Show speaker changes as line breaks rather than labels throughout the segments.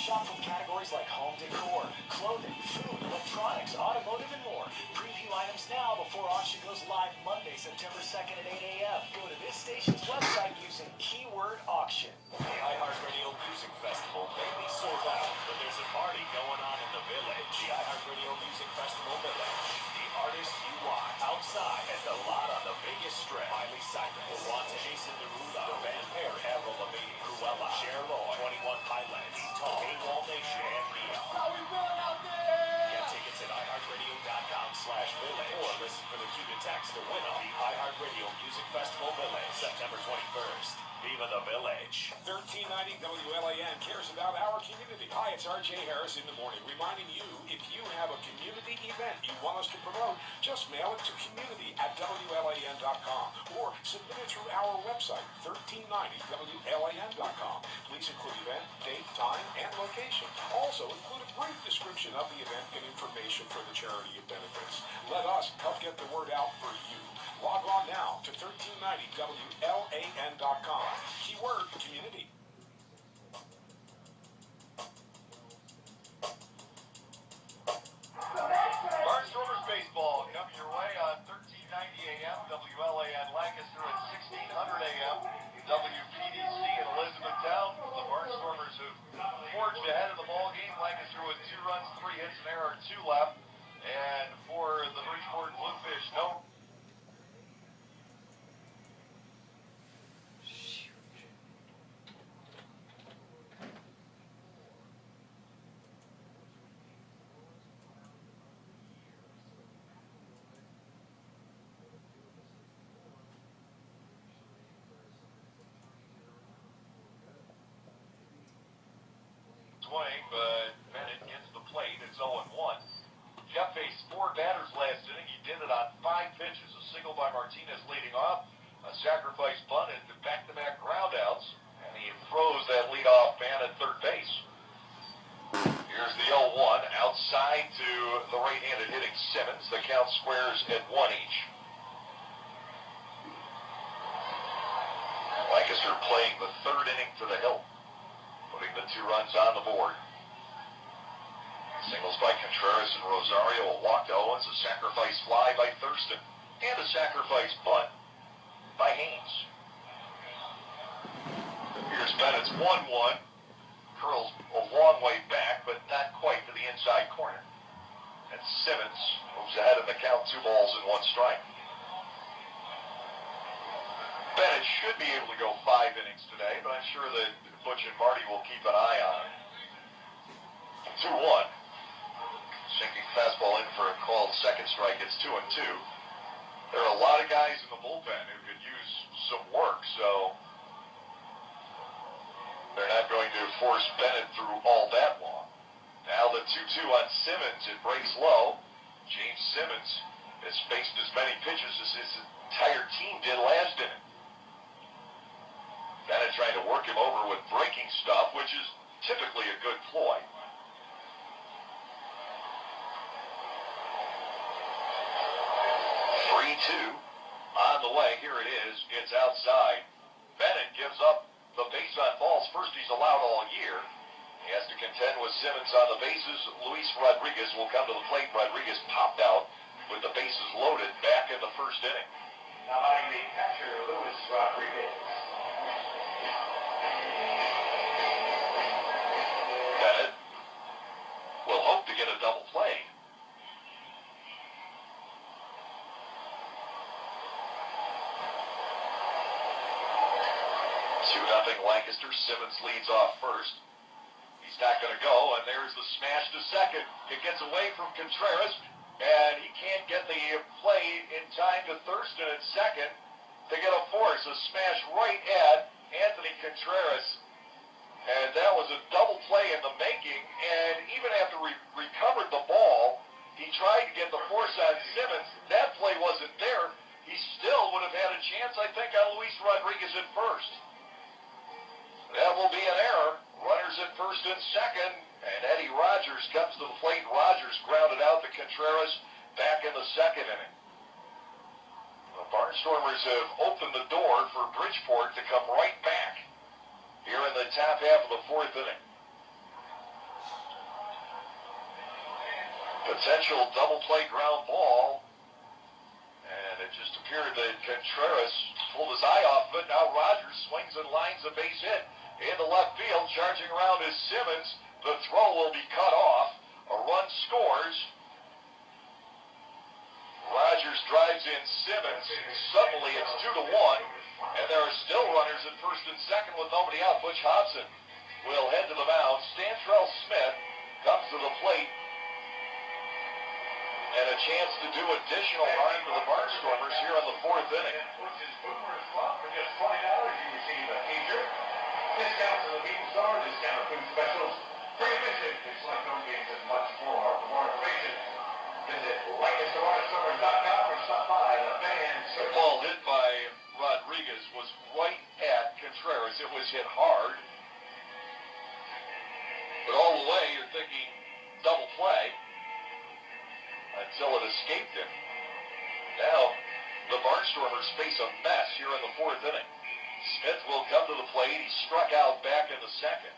Shop from categories like home decor, clothing, food, electronics, automotive, and more. Preview items now before auction goes live Monday, September 2nd at 8 a.m. Go to this station's website using keyword auction.
The iHeartRadio Music Festival may be sold out, but there's a party going on in the Village. The iHeartRadio Music Festival Village. The artists you want outside at the lot on the Vegas Strip. Miley Cyrus, Wanda, Jason Derulo, The Van Perry, Avril Lavigne, Cruella, Cher Lloyd, 21 Pilots, Tom, AWOL Nation, and Neo.
How we feeling out there?
Get tickets at iHeartRadio.com/Village or listen for the cue to text to win on the iHeartRadio Music Festival Village, September 21st. Viva the Village.
1390 WLAN cares about our community. Hi, it's RJ Harris in the morning, reminding you, if you have a community event you want us to promote, just mail it to community@WLAN.com or submit it through our website, 1390WLAN.com. Please include event, date, time, and location. Also, include a brief description of the event and information for the charity it benefits. Let us help get the word out for you. Log on now to 1390WLAN.com. Keyword community.
Barnstormers baseball coming your way on 1390 AM, WLAN Lancaster at 1600 AM, WPDC in Elizabethtown. The Barnstormers have forged ahead of the ball game. Lancaster with 2 runs, 3 hits, and error, 2 left. And for the Bridgeport Bluefish, no. Swing, but Bennett gets the plate. It's 0-1. Jeff faced 4 batters last inning. He did it on 5 pitches. A single by Martinez leading off, a sacrifice bunt, and back-to-back groundouts. And he throws that leadoff man at third base. Here's the 0-1 outside to the right-handed hitting Simmons. The count squares at 1 each. Lancaster playing the 3rd inning to the hilt, putting the 2 runs on the board. Singles by Contreras and Rosario, a walk to Owens, a sacrifice fly by Thurston, and a sacrifice bunt by Haynes. Here's Bennett's 1-1. Curls a long way back, but not quite to the inside corner. And Simmons moves ahead in the count, 2 balls and 1 strike. Bennett should be able to go 5 innings today, but I'm sure that Butch and Marty will keep an eye on him. 2-1. Sinking fastball in for a called second strike. It's 2-2. There are a lot of guys in the bullpen who could use some work, so they're not going to force Bennett through all that long. Now the 2-2 on Simmons. It breaks low. James Simmons has faced as many pitches as his entire team did last inning. Bennett trying to work him over with breaking stuff, which is typically a good ploy. 3-2 on the way. Here it is. It's outside. Bennett gives up the base on balls. First he's allowed all year. He has to contend with Simmons on the bases. Luis Rodriguez will come to the plate. Rodriguez popped out with the bases loaded back in the 1st inning.
Now batting the catcher, Luis Rodriguez.
Bennett will hope to get a double play. 2-0 Lancaster. Simmons leads off first. He's not going to go, and there's the smash to second. It gets away from Contreras, and he can't get the play in time to Thurston at second to get a force. A smash right at Anthony Contreras, and that was a double play in the making, and even after recovered the ball, he tried to get the force on Simmons. That play wasn't there. He still would have had a chance, I think, on Luis Rodriguez at first. That will be an error. Runners at first and second, and Eddie Rogers comes to the plate. Rogers grounded out to Contreras back in the 2nd inning. The Barnstormers have opened the door for Bridgeport to come right back here in the top half of the 4th inning. Potential double play ground ball. And it just appeared that Contreras pulled his eye off of it. Now Rogers swings and lines a base hit into left field. Charging around is Simmons. The throw will be cut off. A run scores. Rogers drives in Simmons. Suddenly it's 2-1. And there are still runners at first and second with nobody out. Butch Hobson will head to the mound. Stantrell Smith comes to the plate. And a chance to do additional harm to the Barnstormers here in the fourth inning.
Which is Boomer's Club. For just $20, you receive a t-shirt. Discounts to the People Store, discounted food specials. Free admission to select home games and much more. For more information, visit LancasterWaterStormers.com or stop by the fan
The ball hit by Rodriguez was right at Contreras. It was hit hard. But all the way, you're thinking double play until it escaped him. Now, the Barnstormers face a mess here in the fourth inning. Smith will come to the plate. He struck out back in the second.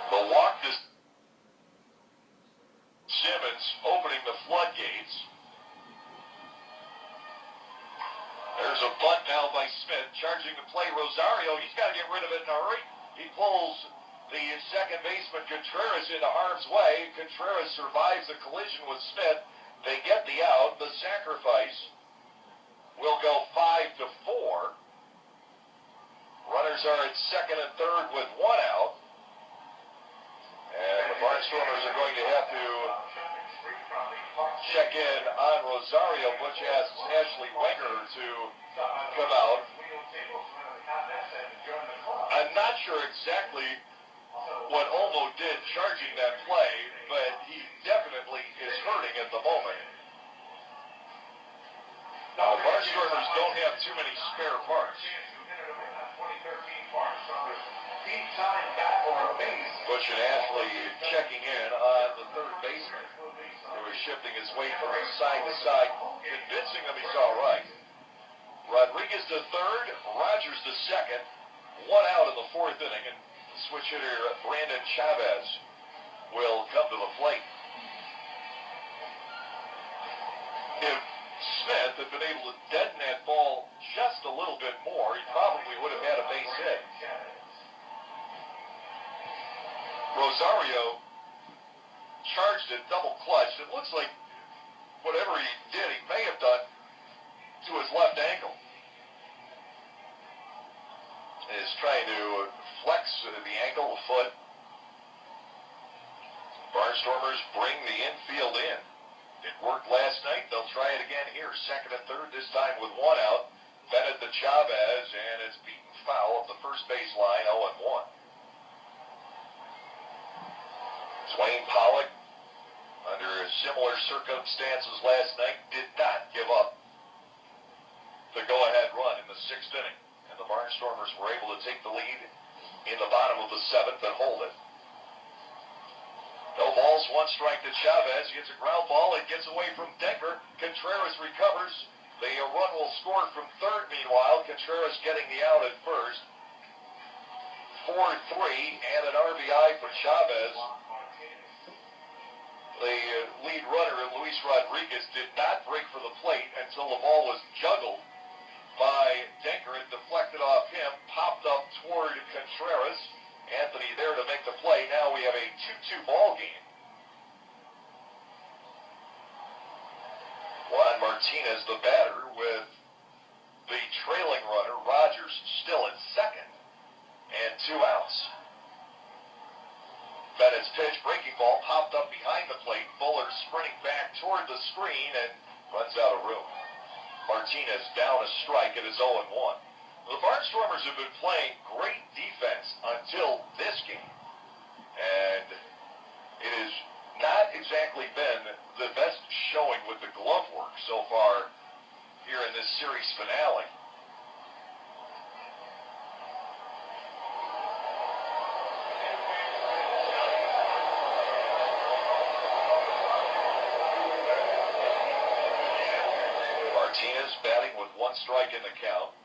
The walk to Simmons opening the floodgates. There's a bunt now by Smith, charging to play Rosario. He's got to get rid of it in a hurry. He pulls the second baseman Contreras into harm's way. Contreras survives a collision with Smith. They get the out. The sacrifice will go 5-4. Runners are at second and third with one out. And the Barnstormers are going to have to check in on Rosario. Butch asks Ashley Wenger to come out. I'm not sure exactly what Olmo did charging that play, but he definitely is hurting at the moment. Now, the Barnstormers don't have too many spare parts. Butch and Ashley checking in on the third baseman, who is shifting his weight from side to side, convincing them he's all right. Rodriguez to third, Rogers to second, one out in the fourth inning, and switch hitter Brandon Chavez will come to the plate. If Smith had been able to deaden that ball just a little bit more, he probably would have had a base hit. Rosario charged it double clutched. It looks like whatever he did, he may have done to his left ankle. Is trying to flex the ankle, the foot. Barnstormers bring the infield in. It worked last night. They'll try it again here. Second and third, this time with one out. Bennett to Chavez, and it's beaten foul at the first base line, 0-1. Swain Pollock, under similar circumstances last night, did not give up the go-ahead run in the sixth inning. And the Barnstormers were able to take the lead in the bottom of the seventh and hold it. No balls, one strike to Chavez. He hits a ground ball. It gets away from Denker. Contreras recovers. The run will score from third, meanwhile. Contreras getting the out at first. 4-3 and an RBI for Chavez. The lead runner, Luis Rodriguez, did not break for the plate until the ball was juggled by Denker. It deflected off him, popped up toward Contreras. Anthony there to make the play. Now we have a 2-2 ball game. Juan Martinez, the batter, with the trailing runner, Rogers, still at second, and 2 outs. Bennett's pitch, breaking ball, popped up behind the plate. Buller sprinting back toward the screen and runs out of room. Martinez down a strike. It is 0-1. The Barnstormers have been playing great defense until this game. And it has not exactly been the best showing with the glove work so far here in this series finale. Martinez batting with 1 strike in the count.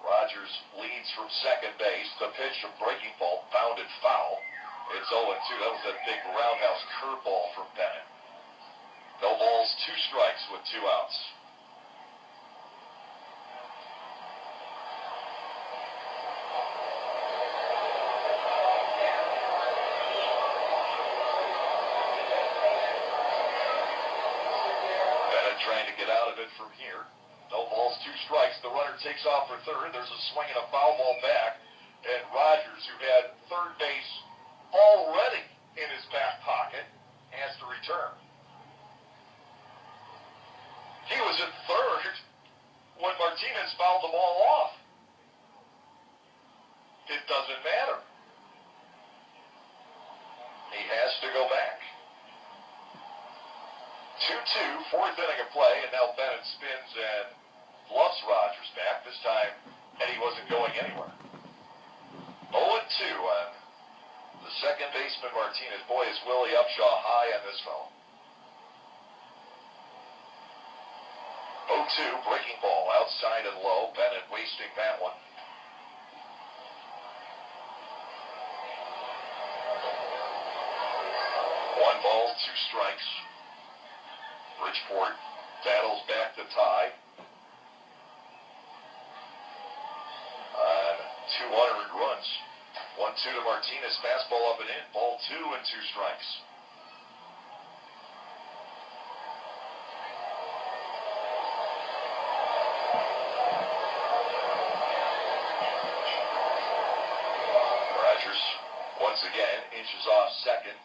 Rogers leads from second base. The pitch, a breaking ball, bounded foul. It's 0-2. That was a big roundhouse curveball from Bennett. No balls, 2 strikes with 2 outs. Bennett trying to get out of it from here. No balls, 2 strikes. The runner takes off for third. There's a swing and a foul ball back. And Rogers, who had third base already in his back pocket, has to return. He was at third when Martinez fouled the ball off. It doesn't matter. He has to go back. 2-2, 4th inning of play, and now Bennett spins and bluffs Rogers back. This time, Eddie wasn't going anywhere. 0-2 on the second baseman Martinez. Boy, is Willie Upshaw high on this fellow. 0-2, breaking ball outside and low. Bennett wasting that one. One ball, 2 strikes. Bridgeport battles back to tie. On 2 unearned runs. 1-2 to Martinez. Fastball up and in. Ball 2 and 2 strikes. Rogers once again inches off second.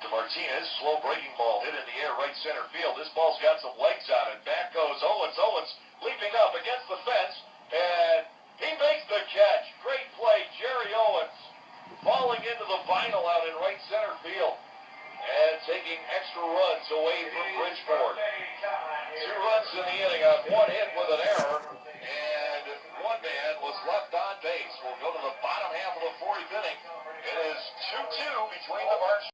To Martinez, slow breaking ball hit in the air, right center field. This ball's got some legs on it. Back goes Owens. Owens leaping up against the fence, and he makes the catch. Great play, Jerry Owens, falling into the vinyl out in right center field, and taking extra runs away from Bridgeport. 2 runs in the inning on 1 hit with an error, and 1 man was left on base. We'll go to the bottom half of the 4th inning. It is 2-2 between the March.